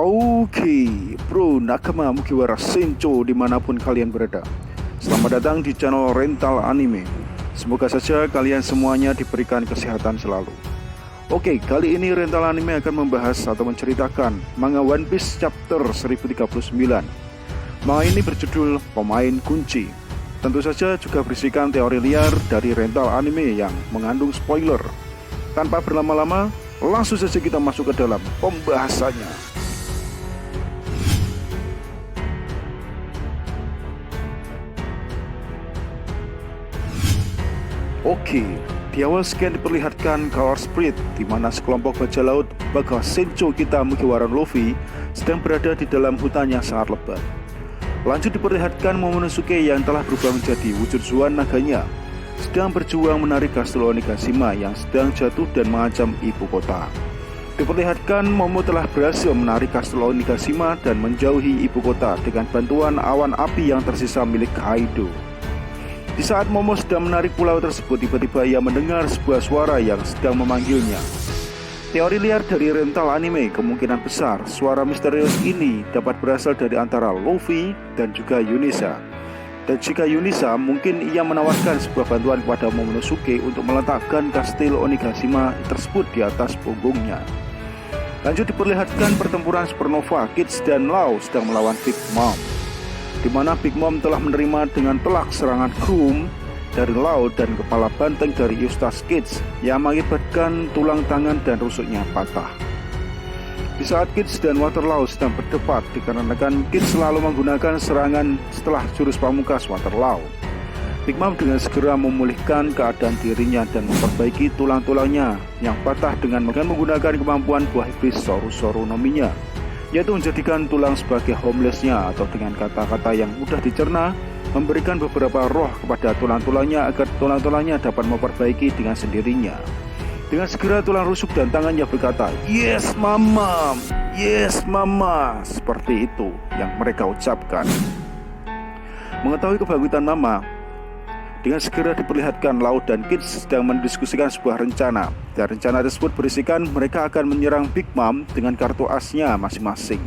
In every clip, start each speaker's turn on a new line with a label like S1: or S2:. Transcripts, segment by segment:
S1: Oke, bro, nakama Mugiwara Sencho dimanapun kalian berada. Selamat datang di channel Rental Anime. Semoga saja kalian semuanya diberikan kesehatan selalu. Oke, kali ini Rental Anime akan membahas atau menceritakan manga One Piece chapter 1039. Manga ini berjudul Pemain Kunci. Tentu saja juga berisikan teori liar dari Rental Anime yang mengandung spoiler. Tanpa berlama-lama, langsung saja kita masuk ke dalam pembahasannya. Oke, di awal scan diperlihatkan Color Spirit, di mana sekelompok bajak laut bakal Sencho kita Mugiwara Luffy sedang berada di dalam hutan yang sangat lebat. Lanjut diperlihatkan Momonosuke yang telah berubah menjadi wujud Zoan naganya sedang berjuang menarik Kastil Onigashima yang sedang jatuh dan mengancam ibu kota. Diperlihatkan Momo telah berhasil menarik Kastil Onigashima dan menjauhi ibu kota dengan bantuan awan api yang tersisa milik Kaido. Di saat Momo sedang menarik pulau tersebut, tiba-tiba ia mendengar sebuah suara yang sedang memanggilnya. Teori liar dari Rental Anime, kemungkinan besar suara misterius ini dapat berasal dari antara Luffy dan juga Yunisa. Dan jika Yunisa, mungkin ia menawarkan sebuah bantuan kepada Momonosuke untuk meletakkan Kastil Onigashima tersebut di atas punggungnya. Lanjut diperlihatkan pertempuran Supernova, Kids dan Law sedang melawan Big Mom, di mana Big Mom telah menerima dengan telak serangan Chrome dari Law dan kepala banteng dari Eustace Kids yang mengakibatkan tulang tangan dan rusuknya patah. Di saat Kids dan Waterlaw sedang berdebat, dikarenakan Kids selalu menggunakan serangan setelah jurus pamungkas Waterlaw, Big Mom dengan segera memulihkan keadaan dirinya dan memperbaiki tulang-tulangnya yang patah dengan menggunakan kemampuan buah iblis Soru-Soru Nominya, yaitu menjadikan tulang sebagai homelessnya, atau dengan kata-kata yang mudah dicerna, memberikan beberapa roh kepada tulang-tulangnya agar tulang-tulangnya dapat memperbaiki dengan sendirinya. Dengan segera tulang rusuk dan tangannya berkata, "Yes mama, yes mama." Seperti itu yang mereka ucapkan. Mengetahui kebangkitan mama, dengan segera diperlihatkan Law dan Kids sedang mendiskusikan sebuah rencana. Dan rencana tersebut berisikan mereka akan menyerang Big Mom dengan kartu asnya masing-masing,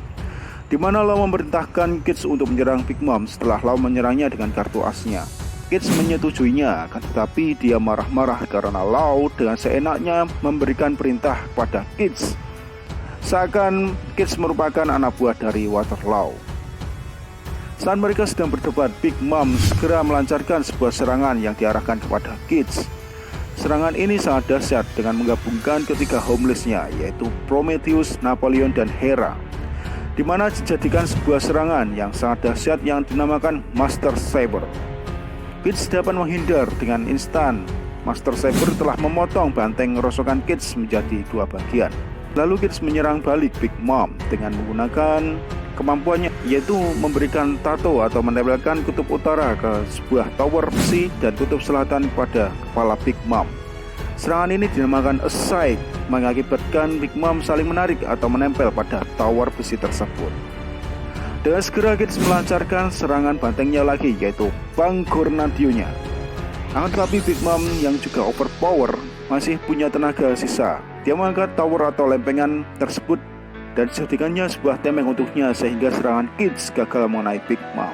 S1: di mana Law memerintahkan Kids untuk menyerang Big Mom setelah Law menyerangnya dengan kartu asnya. Kids menyetujuinya, akan tetapi dia marah-marah karena Law dengan seenaknya memberikan perintah kepada Kids, seakan Kids merupakan anak buah dari Waterlaw. Saat mereka sedang berdebat, Big Mom segera melancarkan sebuah serangan yang diarahkan kepada Kids. Serangan ini sangat dahsyat dengan menggabungkan ketiga homelessnya, yaitu Prometheus, Napoleon, dan Hera, di mana dijadikan sebuah serangan yang sangat dahsyat yang dinamakan Master Saber. Kids dapat menghindar dengan instan. Master Saber telah memotong banteng rongsokan Kids menjadi dua bagian. Lalu Kids menyerang balik Big Mom dengan menggunakan kemampuannya, yaitu memberikan tato atau menempelkan kutub utara ke sebuah tower besi dan kutub selatan pada kepala Big Mom. Serangan ini dinamakan Aside, mengakibatkan Big Mom saling menarik atau menempel pada tower besi tersebut. Dengan segera Kids melancarkan serangan bantengnya lagi, yaitu Bangkornadionya. Akan tetapi Big Mom yang juga overpower masih punya tenaga sisa. Dia mengangkat tower atau lempengan tersebut dan dijadikannya sebuah temeng untuknya, sehingga serangan Kids gagal mengenai Big Mom.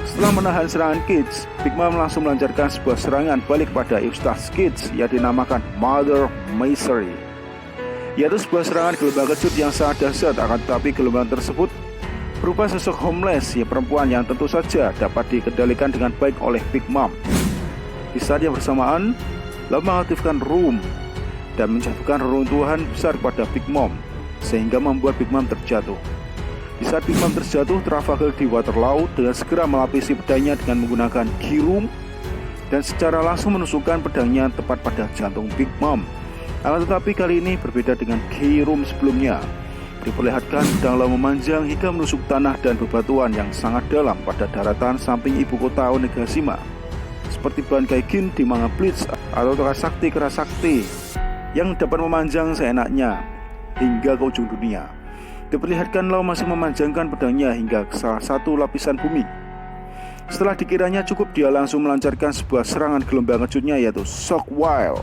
S1: Setelah menahan serangan Kids, Big Mom langsung melancarkan sebuah serangan balik pada Eustace Kids yang dinamakan Mother Misery, yaitu sebuah serangan gelombang kejut yang sangat dahsyat. Akan tetapi gelombang tersebut berupa sosok homeless, ya perempuan yang tentu saja dapat dikendalikan dengan baik oleh Big Mom. Di saat yang bersamaan, Law mengaktifkan Room dan menjatuhkan reruntuhan besar pada Big Mom, sehingga membuat Big Mom terjatuh. Di saat Big Mom terjatuh, Trafalgar di Waterlaw dengan segera melapisi pedangnya dengan menggunakan Kirum dan secara langsung menusukkan pedangnya tepat pada jantung Big Mom. Akan tetapi kali ini berbeda dengan Kirum sebelumnya. Diperlihatkan pedang Law memanjang hingga menusuk tanah dan bebatuan yang sangat dalam pada daratan samping ibu kota Onigashima, seperti bangkai Gin di manga Bleach atau Kerasakti yang dapat memanjang seenaknya hingga ke ujung dunia. Diperlihatkan Law masih memanjangkan pedangnya hingga ke salah satu lapisan bumi. Setelah dikiranya cukup, dia langsung melancarkan sebuah serangan gelombang kejutnya, yaitu Shockwave.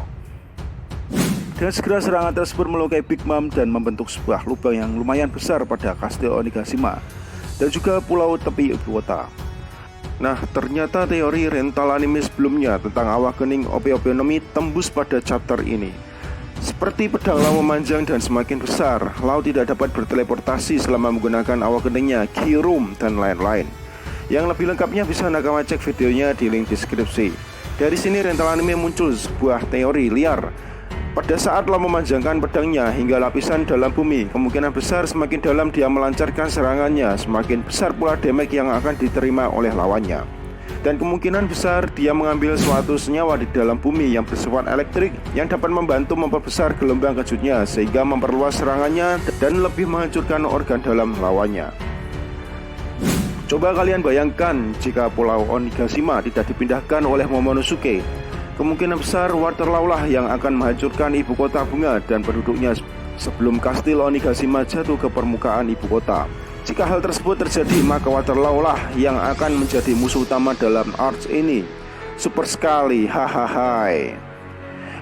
S1: Dengan segera serangan tersebut melukai Big Mom dan membentuk sebuah lubang yang lumayan besar pada Kastil Onigashima dan juga pulau tepi ibu kota. Nah, ternyata teori rental anime sebelumnya tentang awakening Ope-Ope no Mi tembus pada chapter ini. Seperti pedang Lau memanjang dan semakin besar, Lau tidak dapat berteleportasi selama menggunakan awakeningnya, Key Room, dan lain-lain. Yang lebih lengkapnya bisa nakama cek videonya di link deskripsi. Dari sini rental anime muncul sebuah teori liar. Pada saat Lau memanjangkan pedangnya hingga lapisan dalam bumi, kemungkinan besar semakin dalam dia melancarkan serangannya, semakin besar pula damage yang akan diterima oleh lawannya. Dan kemungkinan besar dia mengambil suatu senyawa di dalam bumi yang bersifat elektrik yang dapat membantu memperbesar gelombang kejutnya sehingga memperluas serangannya dan lebih menghancurkan organ dalam lawannya. Coba kalian bayangkan jika pulau Onigashima tidak dipindahkan oleh Momonosuke. Kemungkinan besar Waterloo lah yang akan menghancurkan ibu kota bunga dan penduduknya sebelum Kastil Onigashima jatuh ke permukaan ibu kota. Jika hal tersebut terjadi, maka Waterloo lah yang akan menjadi musuh utama dalam arc ini. Super sekali, hahaha.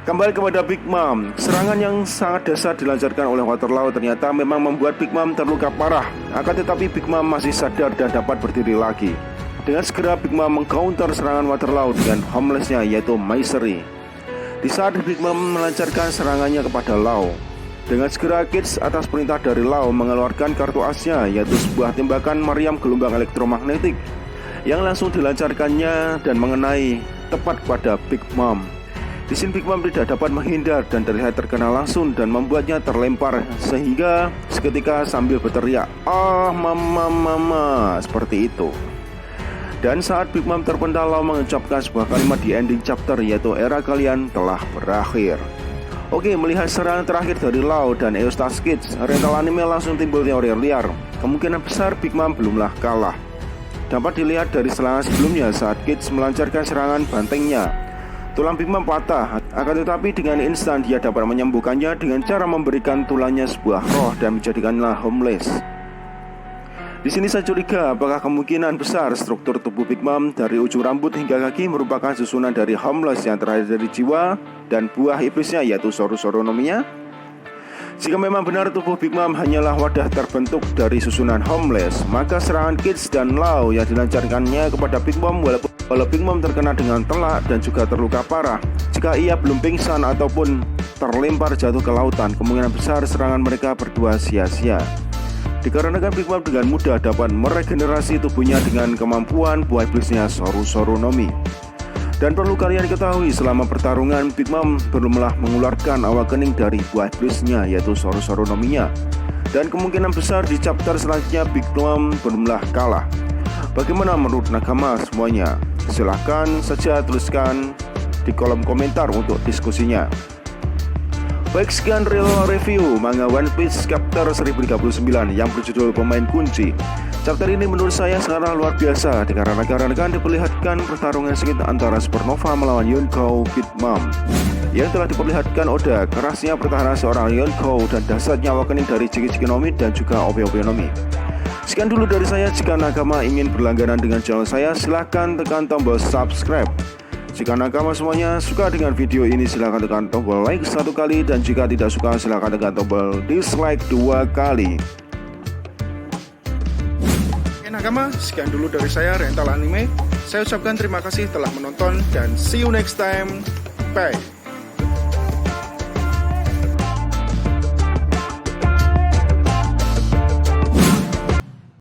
S1: Kembali kepada Big Mom. Serangan yang sangat dahsyat dilancarkan oleh Waterloo ternyata memang membuat Big Mom terluka parah. Akan tetapi Big Mom masih sadar dan dapat berdiri lagi. Dengan segera Big Mom mengcounter serangan Waterloo dengan homelessnya yaitu Misery. Di saat Big Mom melancarkan serangannya kepada Lau, dengan segera Kids atas perintah dari Lau mengeluarkan kartu asnya yaitu sebuah tembakan meriam gelombang elektromagnetik yang langsung dilancarkannya dan mengenai tepat pada Big Mom. Di sini Big Mom tidak dapat menghindar dan terlihat terkena langsung dan membuatnya terlempar sehingga seketika sambil berteriak, "Ah, mama," seperti itu. Dan saat Big Mom terpental, Lau mengucapkan sebuah kalimat di ending chapter yaitu era kalian telah berakhir. Oke, melihat serangan terakhir dari Lau dan Eustace Kids, rental anime langsung timbul teori liar. Kemungkinan besar Big Mom belumlah kalah. Dapat dilihat dari serangan sebelumnya saat Kids melancarkan serangan bantengnya. Tulang Big Mom patah, akan tetapi dengan instan dia dapat menyembuhkannya dengan cara memberikan tulangnya sebuah roh dan menjadikannya homeless. Di sini saya curiga apakah kemungkinan besar struktur tubuh Big Mom dari ujung rambut hingga kaki merupakan susunan dari homeless yang terakhir dari jiwa dan buah iblisnya yaitu Soru-Soru no Mi-nya. Jika memang benar tubuh Big Mom hanyalah wadah terbentuk dari susunan homeless, maka serangan Kids dan Lau yang dilancarkannya kepada Big Mom walau Big Mom terkena dengan telak dan juga terluka parah, jika ia belum pingsan ataupun terlempar jatuh ke lautan, kemungkinan besar serangan mereka berdua sia-sia. Dikarenakan Big Mom dengan mudah dapat meregenerasi tubuhnya dengan kemampuan buah iblisnya Soru-Soru no Mi. Dan perlu kalian ketahui selama pertarungan Big Mom belumlah mengeluarkan awakening dari buah iblisnya yaitu Soru-Soru no Mi-nya. Dan kemungkinan besar di chapter selanjutnya Big Mom belumlah kalah. Bagaimana menurut nakama semuanya? Silahkan saja tuliskan di kolom komentar untuk diskusinya. Baik, sekian real review manga One Piece chapter 1039 yang berjudul Pemain Kunci. Chapter ini menurut saya sangatlah luar biasa dikarenakan diperlihatkan pertarungan sengit antara Supernova melawan Yonkou Big Mom yang telah diperlihatkan Oda kerasnya pertahanan seorang Yonkou dan dahsyatnya awakening dari Jiki-Jiki no Mi dan juga Ope-Ope no Mi. Sekian dulu dari saya. Jika nakama ingin berlangganan dengan channel saya, silahkan tekan tombol subscribe. Jika nakama semuanya suka dengan video ini, silahkan tekan tombol like 1 kali, dan jika tidak suka silahkan tekan tombol dislike 2 kali. Oke nakama, sekian dulu dari saya Rental Anime. Saya ucapkan terima kasih telah menonton dan see you next time. Bye.